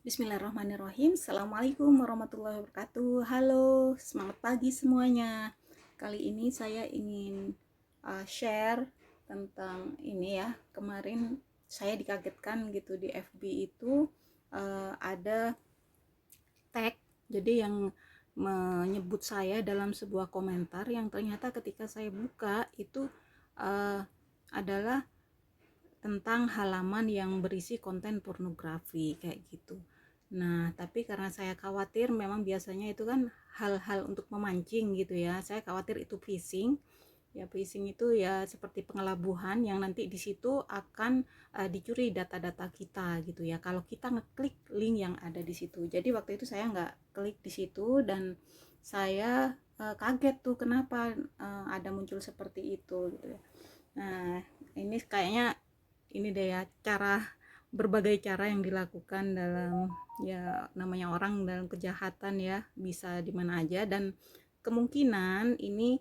Bismillahirrahmanirrahim. Assalamualaikum warahmatullahi wabarakatuh. Halo, semangat pagi semuanya. Kali ini saya ingin share tentang ini ya. Kemarin saya dikagetkan gitu di FB itu ada tag, jadi yang menyebut saya dalam sebuah komentar yang ternyata ketika saya buka itu adalah tentang halaman yang berisi konten pornografi kayak gitu. Nah, tapi karena saya khawatir, memang biasanya itu kan hal-hal untuk memancing gitu ya. Saya khawatir itu phishing. Ya, phishing itu ya seperti pengelabuhan yang nanti di situ akan dicuri data-data kita gitu ya. Kalau kita ngeklik link yang ada di situ. Jadi waktu itu saya nggak klik di situ dan saya kaget tuh kenapa ada muncul seperti itu gitu ya. Nah, ini kayaknya ini deh ya, berbagai cara yang dilakukan dalam ya namanya orang dalam kejahatan ya, bisa di mana aja. Dan kemungkinan ini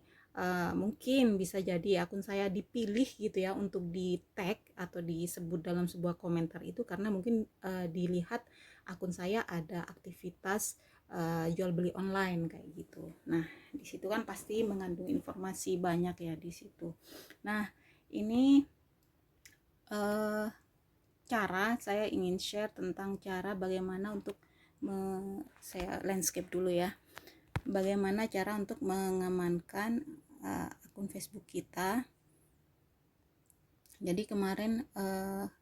mungkin bisa jadi akun saya dipilih gitu ya untuk di tag atau disebut dalam sebuah komentar itu karena mungkin dilihat akun saya ada aktivitas jual beli online kayak gitu. Nah, di situ kan pasti mengandung informasi banyak ya di situ. Nah, ini cara saya ingin share tentang cara bagaimana untuk saya landscape dulu ya, bagaimana cara untuk mengamankan akun Facebook kita. Jadi kemarin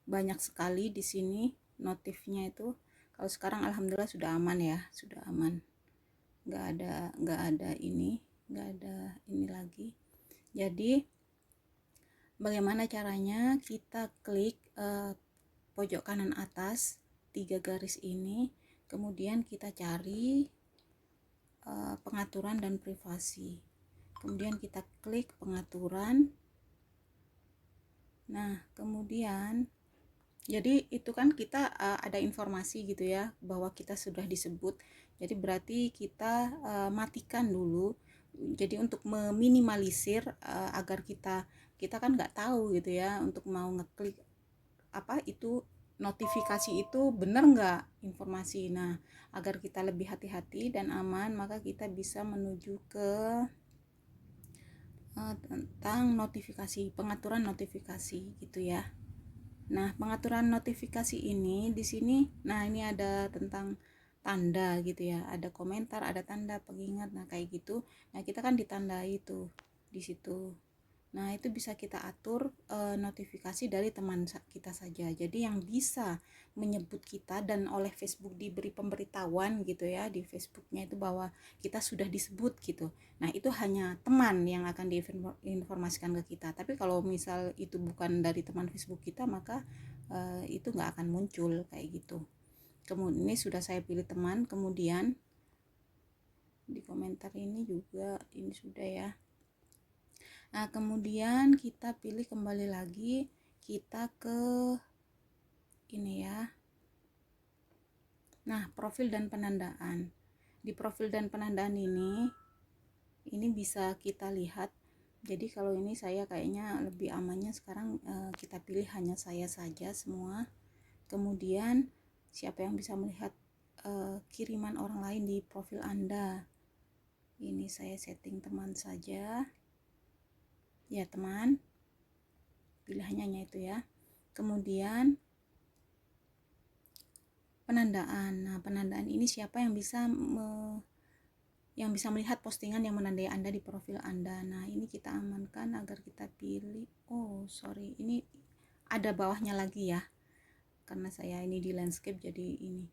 banyak sekali di sini notifnya itu. Kalau sekarang alhamdulillah sudah aman ya, sudah aman, nggak ada ini lagi. Jadi bagaimana caranya? Kita klik pojok kanan atas 3 garis ini, kemudian kita cari pengaturan dan privasi, kemudian kita klik pengaturan. Nah, kemudian jadi itu kan kita ada informasi gitu ya bahwa kita sudah disebut, jadi berarti kita matikan dulu. Jadi untuk meminimalisir agar kita kan nggak tahu gitu ya untuk mau ngeklik apa itu notifikasi itu benar nggak informasi. Nah, agar kita lebih hati-hati dan aman, maka kita bisa menuju ke tentang notifikasi, pengaturan notifikasi gitu ya. Nah, pengaturan notifikasi ini di sini, nah ini ada tentang tanda gitu ya, ada komentar, ada tanda pengingat, nah kayak gitu. Nah, kita kan ditandai tuh di situ. Nah, itu bisa kita atur notifikasi dari teman kita saja. Jadi yang bisa menyebut kita dan oleh Facebook diberi pemberitahuan gitu ya di Facebooknya itu bahwa kita sudah disebut gitu. Nah, itu hanya teman yang akan diinformasikan ke kita. Tapi kalau misal itu bukan dari teman Facebook kita, maka itu nggak akan muncul kayak gitu. Kemudian ini sudah saya pilih teman, kemudian di komentar ini juga ini sudah ya. Nah, kemudian kita pilih kembali lagi, kita ke ini ya. Nah, profil dan penandaan. Di profil dan penandaan ini bisa kita lihat. Jadi kalau ini saya kayaknya lebih amannya sekarang kita pilih hanya saya saja semua. Kemudian siapa yang bisa melihat kiriman orang lain di profil Anda? Ini saya setting teman saja. Ya, teman, pilihannya hanya itu ya. Kemudian penandaan. Nah, penandaan ini siapa yang bisa melihat postingan yang menandai Anda di profil Anda. Nah, ini kita amankan agar kita pilih. Oh, sorry, ini ada bawahnya lagi ya, karena saya ini di landscape jadi ini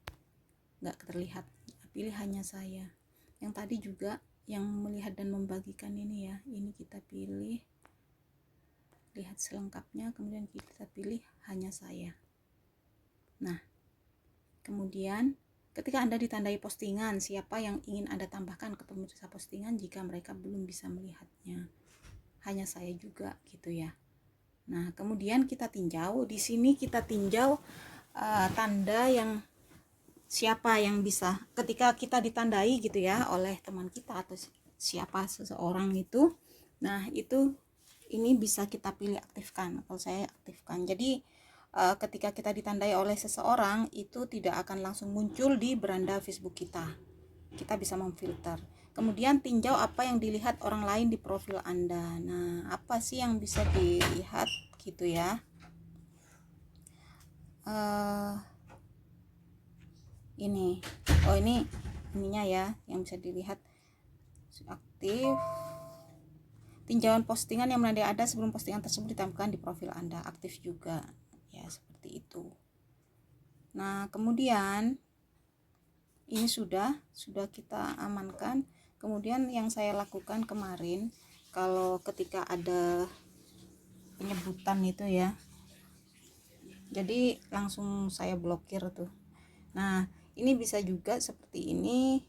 nggak terlihat. Pilih hanya saya. Yang tadi juga yang melihat dan membagikan ini ya, ini kita pilih, lihat selengkapnya, kemudian kita pilih hanya saya. Nah, kemudian ketika Anda ditandai postingan, siapa yang ingin Anda tambahkan ke pemirsa postingan jika mereka belum bisa melihatnya? Hanya saya juga gitu ya. Nah, kemudian kita tinjau, di sini kita tinjau tanda yang siapa yang bisa, ketika kita ditandai gitu ya oleh teman kita atau siapa seseorang itu. Nah, itu ini bisa kita pilih aktifkan. Kalau saya aktifkan. Jadi ketika kita ditandai oleh seseorang itu tidak akan langsung muncul di beranda Facebook kita. Kita bisa memfilter. Kemudian tinjau apa yang dilihat orang lain di profil Anda. Nah, apa sih yang bisa dilihat gitu ya? Ini ininya ya yang bisa dilihat. Aktif, tinjauan postingan yang menandai Anda sebelum postingan tersebut ditampilkan di profil Anda, aktif juga ya, seperti itu. Nah, kemudian ini sudah kita amankan. Kemudian yang saya lakukan kemarin, kalau ketika ada penyebutan itu ya, jadi langsung saya blokir tuh. Nah, ini bisa juga seperti ini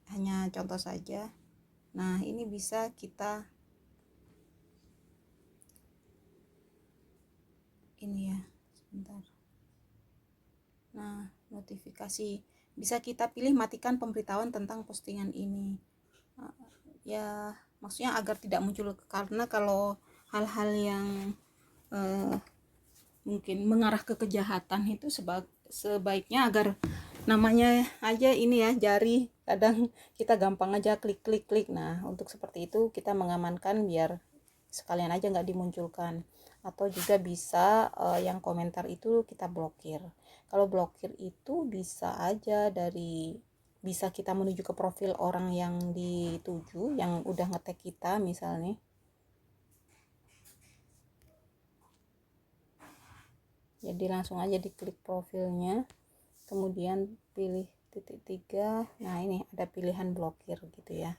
hanya contoh saja. Nah, ini bisa kita ini ya, sebentar. Nah, notifikasi bisa kita pilih matikan pemberitahuan tentang postingan ini. Ya, maksudnya agar tidak muncul, karena kalau hal-hal yang mungkin mengarah ke kejahatan itu sebaiknya agar namanya aja ini ya, jari, kadang kita gampang aja klik. Nah, untuk seperti itu kita mengamankan biar sekalian aja nggak dimunculkan. Atau juga bisa yang komentar itu kita blokir. Kalau blokir itu bisa aja bisa kita menuju ke profil orang yang dituju, yang udah nge-tag kita misalnya. Jadi langsung aja diklik profilnya, kemudian pilih titik 3. Nah, ini ada pilihan blokir gitu ya.